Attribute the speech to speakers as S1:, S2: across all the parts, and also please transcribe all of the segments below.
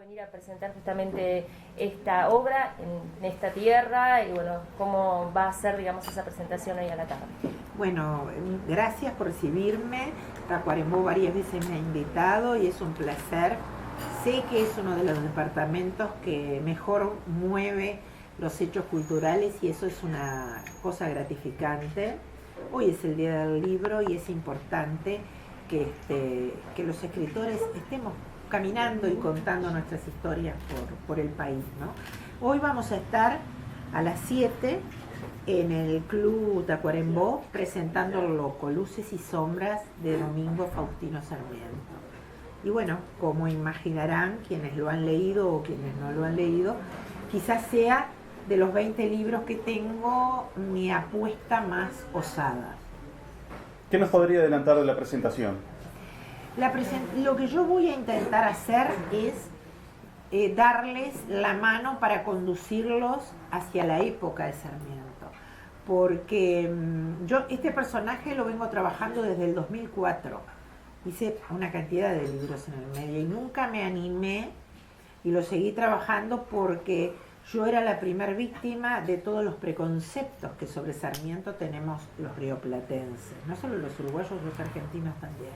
S1: venir a presentar justamente esta obra en esta tierra y bueno, cómo va a ser, digamos, esa presentación hoy a la tarde.
S2: Bueno, gracias por recibirme. Tacuarembó varias veces me ha invitado y es un placer. Sé que es uno de los departamentos que mejor mueve los hechos culturales y eso es una cosa gratificante. Hoy es el Día del Libro y es importante que los escritores estemos caminando y contando nuestras historias por el país, ¿no? Hoy vamos a estar a las 7 en el Club Tacuarembó presentando El Loco, Luces y Sombras de Domingo Faustino Sarmiento. Y bueno, como imaginarán quienes lo han leído o quienes no lo han leído, quizás sea de los 20 libros que tengo mi apuesta más osada.
S3: ¿Qué nos podría adelantar de la presentación?
S2: Lo que yo voy a intentar hacer es darles la mano para conducirlos hacia la época de Sarmiento. Porque yo este personaje lo vengo trabajando desde el 2004. Hice una cantidad de libros en el medio y nunca me animé y lo seguí trabajando porque yo era la primer víctima de todos los preconceptos que sobre Sarmiento tenemos los rioplatenses. No solo los uruguayos, los argentinos también.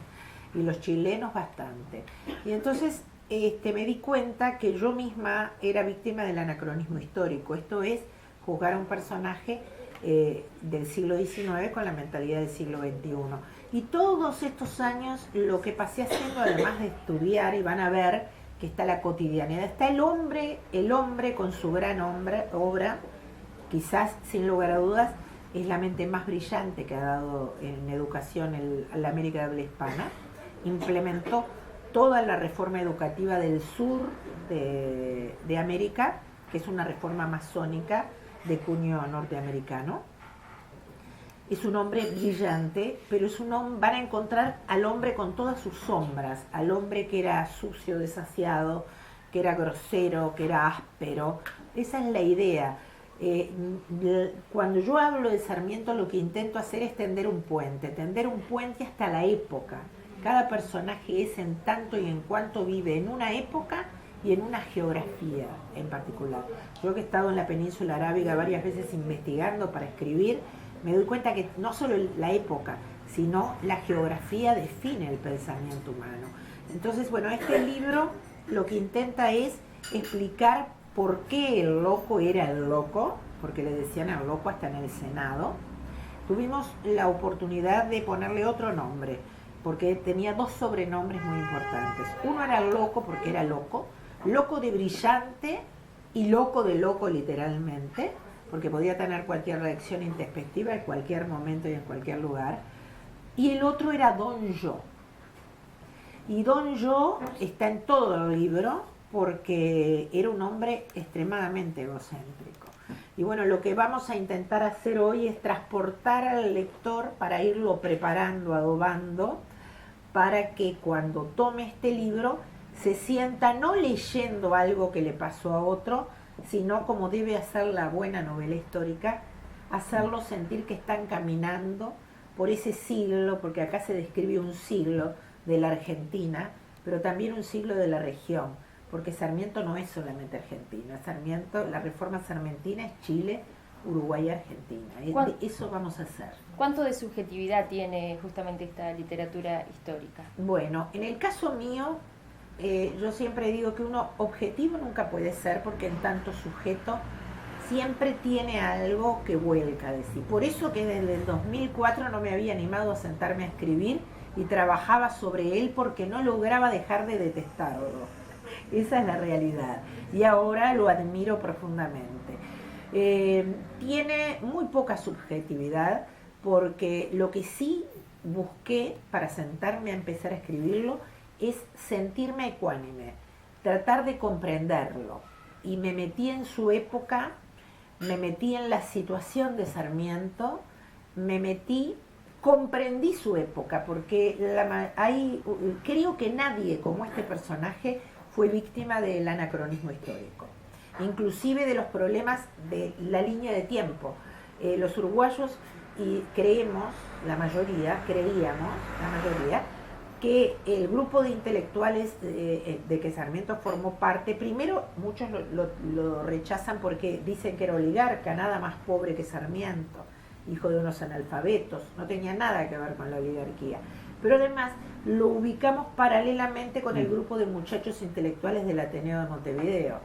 S2: Y los chilenos bastante. Y entonces me di cuenta que yo misma era víctima del anacronismo histórico. Esto es juzgar a un personaje del siglo XIX con la mentalidad del siglo XXI. Y todos estos años lo que pasé haciendo, además de estudiar, y van a ver que está la cotidianidad, está el hombre con su gran obra, quizás sin lugar a dudas, es la mente más brillante que ha dado en educación la América de habla hispana. Implementó toda la reforma educativa del sur de América, que es una reforma masónica de cuño norteamericano. Es un hombre brillante, pero van a encontrar al hombre con todas sus sombras, al hombre que era sucio, desasiado, que era grosero, que era áspero. Esa es la idea. Cuando yo hablo de Sarmiento, lo que intento hacer es tender un puente hasta la época. Cada personaje es en tanto y en cuanto vive en una época y en una geografía en particular. Yo que he estado en la península arábiga varias veces investigando para escribir, me doy cuenta que no solo la época, sino la geografía define el pensamiento humano. Entonces, bueno, este libro lo que intenta es explicar por qué el loco era el loco, porque le decían el loco hasta en el Senado. Tuvimos la oportunidad de ponerle otro nombre, porque tenía dos sobrenombres muy importantes. Uno era loco porque era loco de brillante y loco de loco literalmente, porque podía tener cualquier reacción introspectiva en cualquier momento y en cualquier lugar. Y el otro era Don Yo. Y Don Yo está en todo el libro porque era un hombre extremadamente egocéntrico. Y bueno, lo que vamos a intentar hacer hoy es transportar al lector para irlo preparando, adobando, para que cuando tome este libro se sienta no leyendo algo que le pasó a otro, sino como debe hacer la buena novela histórica, hacerlo sentir que están caminando por ese siglo, porque acá se describe un siglo de la Argentina, pero también un siglo de la región, porque Sarmiento no es solamente Argentina, la reforma sarmentina es Chile, Uruguay y Argentina. Eso vamos a hacer.
S1: ¿Cuánto de subjetividad tiene justamente esta literatura histórica?
S2: Bueno, en el caso mío, yo siempre digo que uno objetivo nunca puede ser, porque en tanto sujeto siempre tiene algo que vuelca de sí. Por eso que desde el 2004 no me había animado a sentarme a escribir y trabajaba sobre él porque no lograba dejar de detestarlo. Esa es la realidad. Y ahora lo admiro profundamente. Tiene muy poca subjetividad, porque lo que sí busqué para sentarme a empezar a escribirlo es sentirme ecuánime, tratar de comprenderlo. Y me metí en su época, me metí en la situación de Sarmiento, comprendí su época, porque creo que nadie como este personaje fue víctima del anacronismo histórico, inclusive de los problemas de la línea de tiempo. Los uruguayos creíamos, la mayoría, que el grupo de intelectuales de que Sarmiento formó parte, primero muchos lo rechazan porque dicen que era oligarca, nada más pobre que Sarmiento, hijo de unos analfabetos, no tenía nada que ver con la oligarquía. Pero además lo ubicamos paralelamente con el grupo de muchachos intelectuales del Ateneo de Montevideo.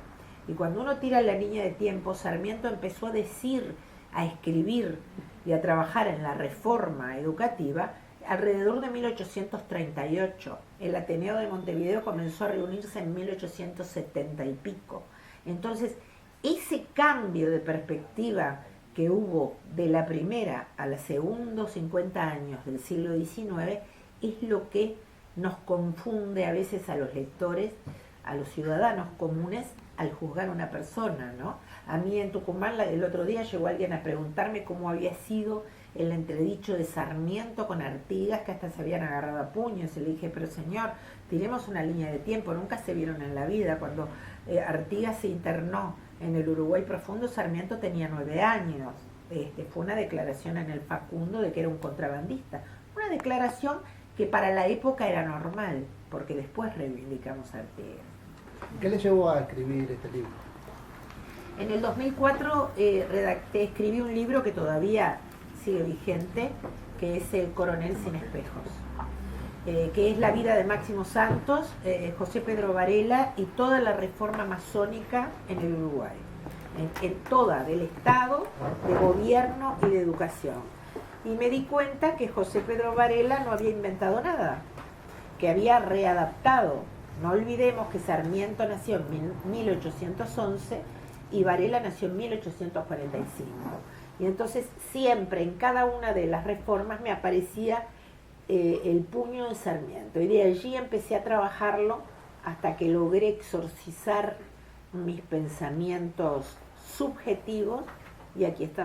S2: Y cuando uno tira la línea de tiempo, Sarmiento empezó a decir, a escribir y a trabajar en la reforma educativa alrededor de 1838. El Ateneo de Montevideo comenzó a reunirse en 1870 y pico. Entonces, ese cambio de perspectiva que hubo de la primera a los segundos 50 años del siglo XIX es lo que nos confunde a veces a los lectores, a los ciudadanos comunes, al juzgar a una persona, ¿no? A mí en Tucumán el otro día llegó alguien a preguntarme cómo había sido el entredicho de Sarmiento con Artigas, que hasta se habían agarrado a puños, y le dije, pero señor, tiremos una línea de tiempo, nunca se vieron en la vida. Cuando Artigas se internó en el Uruguay profundo, Sarmiento tenía 9 años. Fue una declaración en el Facundo de que era un contrabandista, una declaración que para la época era normal, porque después reivindicamos a Artigas.
S4: ¿Qué le llevó a escribir este libro?
S2: En el 2004 escribí un libro que todavía sigue vigente, que es El Coronel sin espejos, que es la vida de Máximo Santos, José Pedro Varela y toda la reforma masónica en el Uruguay, en toda, del Estado, de gobierno y de educación. Y me di cuenta que José Pedro Varela no había inventado nada, que había readaptado. No olvidemos que Sarmiento nació en 1811 y Varela nació en 1845. Y entonces siempre en cada una de las reformas me aparecía el puño de Sarmiento. Y de allí empecé a trabajarlo hasta que logré exorcizar mis pensamientos subjetivos y aquí está.